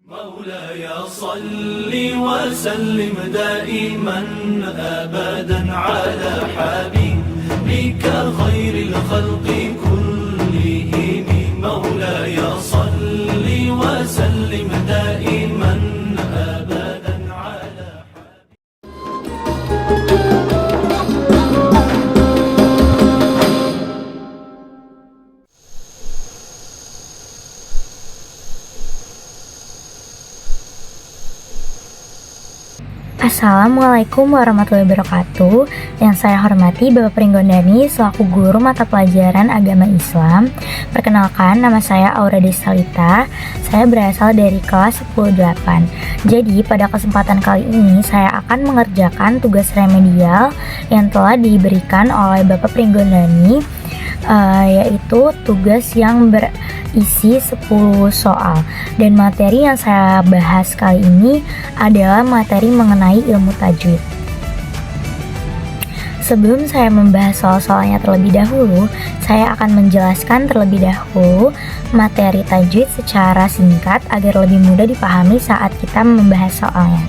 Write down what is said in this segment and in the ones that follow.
مولاي صل وسلم دائما أبدا على حبيبك خير الخلق كلهم مولاي صل وسلم دائما أبدا على Assalamualaikum warahmatullahi wabarakatuh. Yang saya hormati Bapak Pringgondani selaku guru mata pelajaran agama Islam. Perkenalkan, nama saya Aura Desalita. Saya berasal dari kelas 10-8. Jadi pada kesempatan kali ini saya akan mengerjakan tugas remedial yang telah diberikan oleh Bapak Pringgondani, yaitu tugas yang berisi 10 soal. Dan materi yang saya bahas kali ini adalah materi mengenai ilmu tajwid. Sebelum saya membahas soal-soalnya terlebih dahulu, saya akan menjelaskan terlebih dahulu materi tajwid secara singkat agar lebih mudah dipahami saat kita membahas soalnya.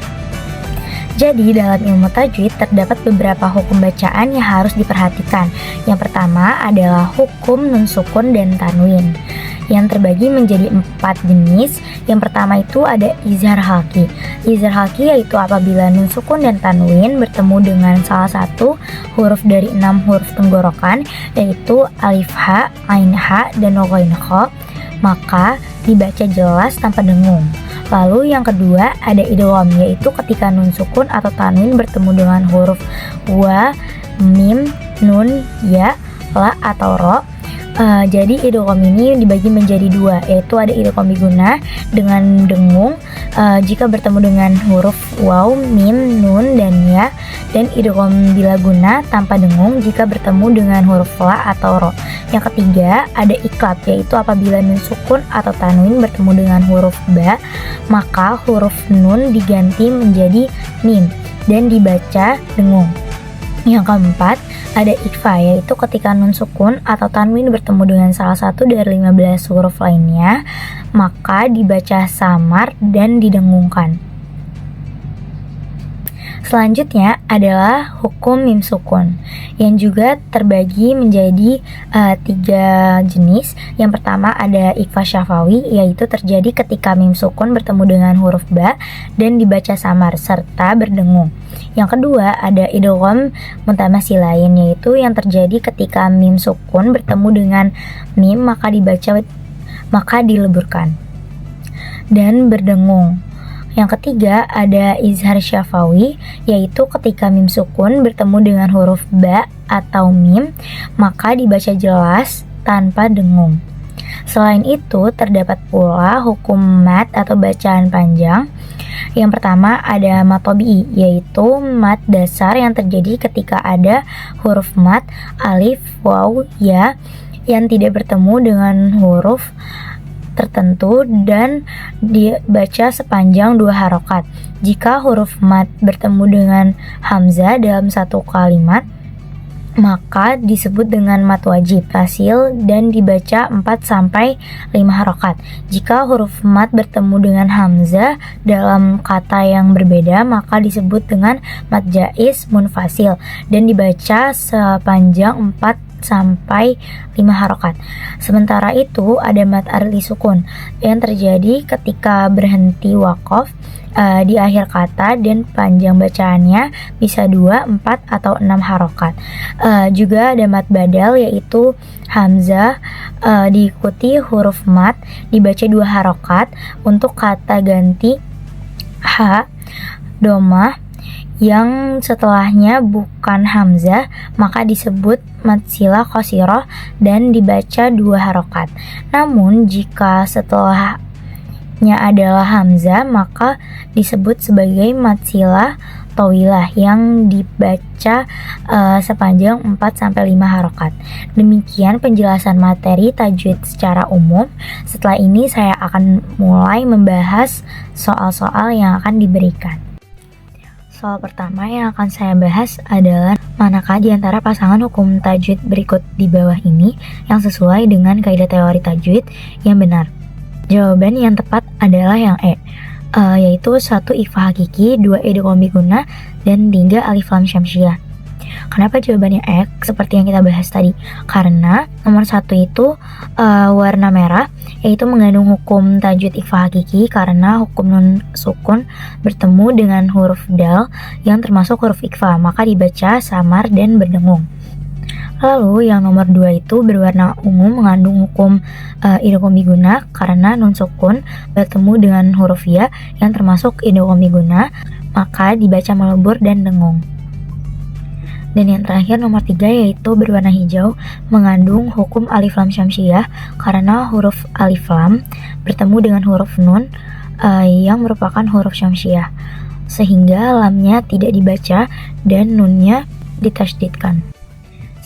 Jadi dalam ilmu tajwid terdapat beberapa hukum bacaan yang harus diperhatikan. Yang pertama adalah hukum nun sukun dan tanwin, yang terbagi menjadi 4 jenis. Yang pertama itu ada izhar halki. Izhar halki yaitu apabila nun sukun dan tanwin bertemu dengan salah satu huruf dari 6 huruf tenggorokan, yaitu alif ha, ain ha, dan ghain kha, maka dibaca jelas tanpa dengung. Lalu yang kedua ada idgham, yaitu ketika nun sukun atau tanwin bertemu dengan huruf wa, mim, nun, ya, la atau ro. Jadi idgham ini dibagi menjadi 2, yaitu ada idgham biguna dengan dengung jika bertemu dengan huruf waw, mim, nun, dan ya, dan idgham bilaguna tanpa dengung jika bertemu dengan huruf la atau ro. Yang ketiga ada iklab, yaitu apabila nun sukun atau tanwin bertemu dengan huruf ba, maka huruf nun diganti menjadi mim dan dibaca dengung. Yang keempat ada ikhfa, yaitu ketika nun sukun atau tanwin bertemu dengan salah satu dari 15 huruf lainnya, maka dibaca samar dan didengungkan. Selanjutnya adalah hukum mim sukun, yang juga terbagi menjadi 3 jenis. Yang pertama ada ikhfa syafawi, yaitu terjadi ketika mim sukun bertemu dengan huruf ba dan dibaca samar serta berdengung. Yang kedua ada idgham mutamatsilain, yaitu yang terjadi ketika mim sukun bertemu dengan mim maka dileburkan dan berdengung. Yang ketiga ada izhar syafawi, yaitu ketika mim sukun bertemu dengan huruf ba atau mim, maka dibaca jelas tanpa dengung. Selain itu terdapat pula hukum mat atau bacaan panjang. Yang pertama ada mat tabi'i, yaitu mat dasar yang terjadi ketika ada huruf mat alif, waw, ya yang tidak bertemu dengan huruf tertentu dan dibaca sepanjang 2 harokat. Jika huruf mat bertemu dengan hamzah dalam satu kalimat, maka disebut dengan mat wajib fasil dan dibaca 4-5 harokat. Jika huruf mat bertemu dengan hamzah dalam kata yang berbeda, maka disebut dengan mat jaiz munfasil dan dibaca sepanjang 4-5 harokat. Sementara itu ada mat arli sukun yang terjadi ketika berhenti waqaf di akhir kata dan panjang bacaannya bisa 2, 4, atau 6 harokat. Juga ada mat badal, yaitu hamzah diikuti huruf mat dibaca 2 harokat untuk kata ganti ha, domah yang setelahnya bukan hamzah, maka disebut mat silah qasirah dan dibaca 2 harokat. Namun jika setelahnya adalah hamzah, maka disebut sebagai mat silah tawilah yang dibaca sepanjang 4-5 harokat. Demikian penjelasan materi tajwid secara umum. Setelah ini saya akan mulai membahas soal-soal yang akan diberikan. Soal pertama yang akan saya bahas adalah manakah di antara pasangan hukum tajwid berikut di bawah ini yang sesuai dengan kaidah teori tajwid yang benar. Jawaban yang tepat adalah yang E. yaitu 1 ikhfa hakiki, 2 idgham biguna, dan 3 alif lam syamsiah. Kenapa jawabannya X seperti yang kita bahas tadi? Karena nomor 1 itu warna merah, yaitu mengandung hukum tajwid ikhfa hakiki karena hukum nun sukun bertemu dengan huruf dal yang termasuk huruf ikhfa, maka dibaca samar dan berdengung. Lalu yang nomor 2 itu berwarna ungu, mengandung hukum idgham biguna karena nun sukun bertemu dengan huruf ya yang termasuk idgham biguna, maka dibaca melebur dan dengung. Dan yang terakhir nomor 3 yaitu berwarna hijau, mengandung hukum alif lam syamsiah karena huruf alif lam bertemu dengan huruf nun yang merupakan huruf syamsiah, sehingga lamnya tidak dibaca dan nunnya ditasydidkan.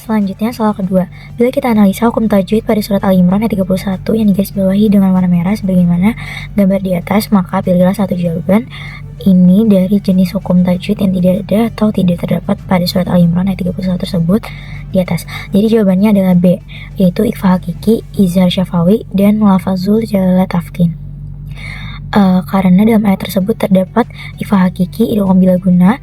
Selanjutnya soal kedua, bila kita analisa hukum tajwid pada surat Al-Imran ayat 31 yang digarisbawahi dengan warna merah sebagaimana gambar di atas, maka pilihlah satu jawaban ini dari jenis hukum tajwid yang tidak ada atau tidak terdapat pada surat Al-Imran ayat 31 tersebut di atas. Jadi jawabannya adalah B, yaitu ikhfa hakiki, izhar syafawi, dan lafazul jalalah tafkin. Karena dalam ayat tersebut terdapat ikhfa hakiki, idgham bilaguna,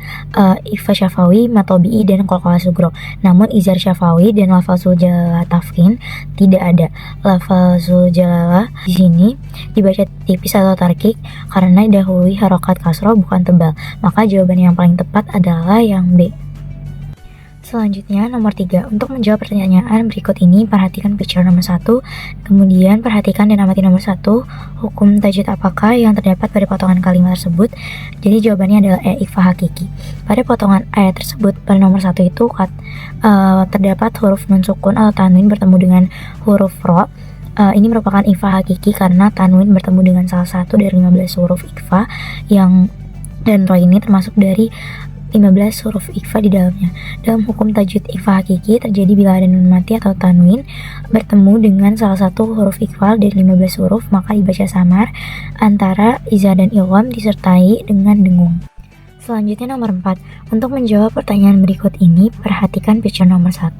ikhfa syafawi, matobi'i, dan qalqalah sugro. Namun izhar syafawi dan lafazul jalalah tafkin tidak ada. Lafazul jalalah di sini dibaca tipis atau tarkik karena didahului harokat kasroh bukan tebal. Maka jawaban yang paling tepat adalah yang B. Selanjutnya nomor 3, untuk menjawab pertanyaan berikut ini perhatikan picture nomor 1, kemudian perhatikan dan amati nomor 1, hukum tajwid apakah yang terdapat pada potongan kalimat tersebut. Jadi jawabannya adalah E, ikhfa hakiki. Pada potongan ayat tersebut pada nomor 1 itu terdapat huruf nun sukun atau tanwin bertemu dengan huruf ro. Ini merupakan ikhfa hakiki karena tanwin bertemu dengan salah satu dari 15 huruf ikhfa dan ro ini termasuk dari 15 huruf ikhfa di dalamnya. Dalam hukum tajwid ikhfa hakiki terjadi bila ada nun mati atau tanwin bertemu dengan salah satu huruf ikhfa dari 15 huruf, maka dibaca samar antara izhar dan idgham disertai dengan dengung. Selanjutnya nomor 4, untuk menjawab pertanyaan berikut ini perhatikan picture nomor 1,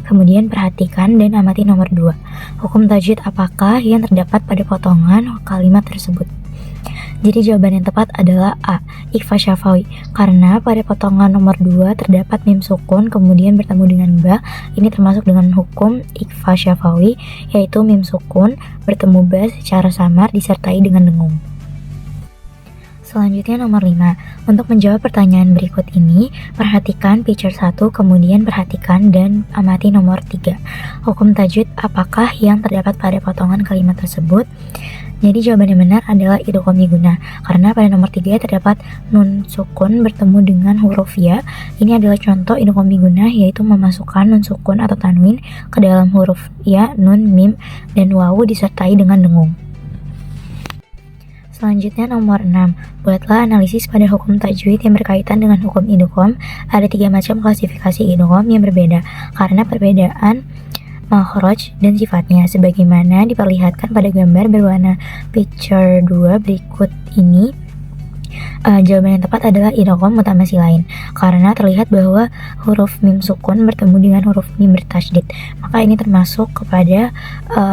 kemudian perhatikan dan amati nomor 2, hukum tajwid apakah yang terdapat pada potongan kalimat tersebut. Jadi jawaban yang tepat adalah A, ikhfa syafawi, karena pada potongan nomor 2 terdapat mim sukun kemudian bertemu dengan ba. Ini termasuk dengan hukum ikhfa syafawi, yaitu mim sukun bertemu ba secara samar disertai dengan dengung. Selanjutnya nomor 5, untuk menjawab pertanyaan berikut ini perhatikan picture 1, kemudian perhatikan dan amati nomor 3, hukum tajwid apakah yang terdapat pada potongan kalimat tersebut. Jadi jawaban yang benar adalah idgham biguna, karena pada nomor 3 terdapat nun sukun bertemu dengan huruf ya. Ini adalah contoh idgham biguna, yaitu memasukkan nun sukun atau tanwin ke dalam huruf ya, nun, mim, dan wawu disertai dengan dengung. Selanjutnya nomor 6, buatlah analisis pada hukum tajwid yang berkaitan dengan hukum idgham. Ada 3 macam klasifikasi idgham yang berbeda karena perbedaan makhraj dan sifatnya sebagaimana diperlihatkan pada gambar berwarna picture 2 berikut ini. Jawaban yang tepat adalah idgham mutamasilain karena terlihat bahwa huruf mim sukun bertemu dengan huruf mim bertasydid, maka ini termasuk kepada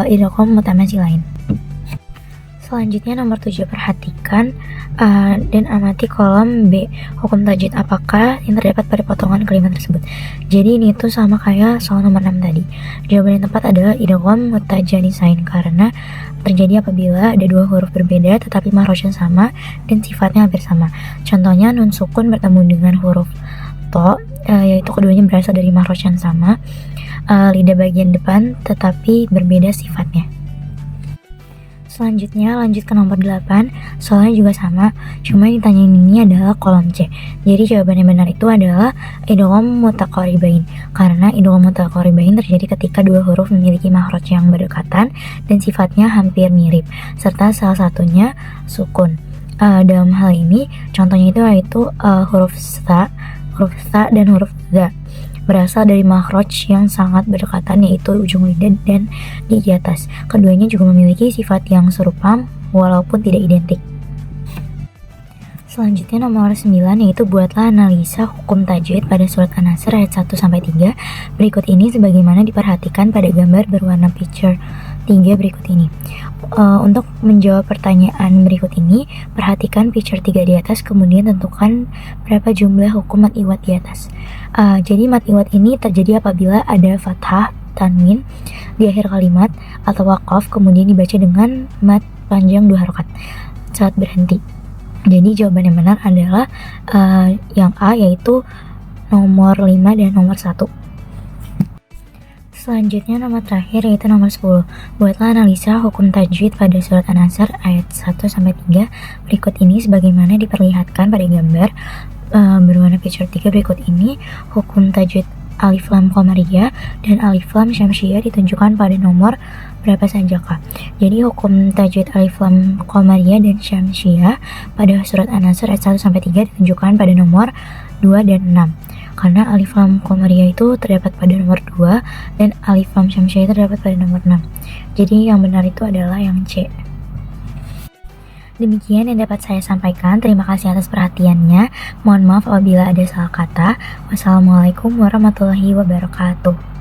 idgham mutamasilain. Selanjutnya nomor 7, perhatikan dan amati kolom B, hukum tajwid apakah yang terdapat pada potongan kalimat tersebut. Jadi ini tuh sama kayak soal nomor 6 tadi. Jawaban yang tepat adalah idgham mutajanisain karena terjadi apabila ada 2 huruf berbeda tetapi makhrajnya sama dan sifatnya hampir sama. Contohnya nun sukun bertemu dengan huruf to, yaitu keduanya berasal dari makhraj yang sama, lidah bagian depan tetapi berbeda sifatnya. Selanjutnya lanjut ke nomor 8, soalnya juga sama, cuma yang ditanyain ini adalah kolom C. Jadi jawaban yang benar itu adalah idgham mutaqaribain, karena idgham mutaqaribain terjadi ketika 2 huruf memiliki makhraj yang berdekatan dan sifatnya hampir mirip, serta salah satunya sukun. Dalam hal ini, contohnya itu yaitu huruf sa dan huruf za. Berasal dari makhraj yang sangat berdekatan, yaitu ujung lidah dan di atas. Keduanya juga memiliki sifat yang serupa walaupun tidak identik. Selanjutnya nomor 9, yaitu buatlah analisa hukum tajwid pada surat An-Nasr ayat 1-3 berikut ini sebagaimana diperhatikan pada gambar berwarna picture 3 berikut ini. Untuk menjawab pertanyaan berikut ini, perhatikan picture 3 di atas, kemudian tentukan berapa jumlah hukum mat iwat di atas. Jadi mat iwat ini terjadi apabila ada fathah, tanwin di akhir kalimat atau waqaf, kemudian dibaca dengan mat panjang 2 harokat saat berhenti. Jadi jawaban yang benar adalah yang A, yaitu nomor 5 dan nomor 1. Selanjutnya nomor terakhir yaitu nomor 10. Buatlah analisa hukum tajwid pada surat An-Nasr ayat 1-3 berikut ini sebagaimana diperlihatkan pada gambar berwarna picture 3 berikut ini. Hukum tajwid alif lam qamariyah dan alif lam syamsiyah ditunjukkan pada nomor berapa saja, Kak? Jadi hukum tajwid alif lam qamariyah dan syamsiyah pada surat An-Nasr ayat 1-3 ditunjukkan pada nomor 2 dan 6. Karena alif lam qamariyah itu terdapat pada nomor 2 dan alif lam syamsiyah itu terdapat pada nomor 6. Jadi yang benar itu adalah yang C. Demikian yang dapat saya sampaikan. Terima kasih atas perhatiannya. Mohon maaf apabila ada salah kata. Wassalamualaikum warahmatullahi wabarakatuh.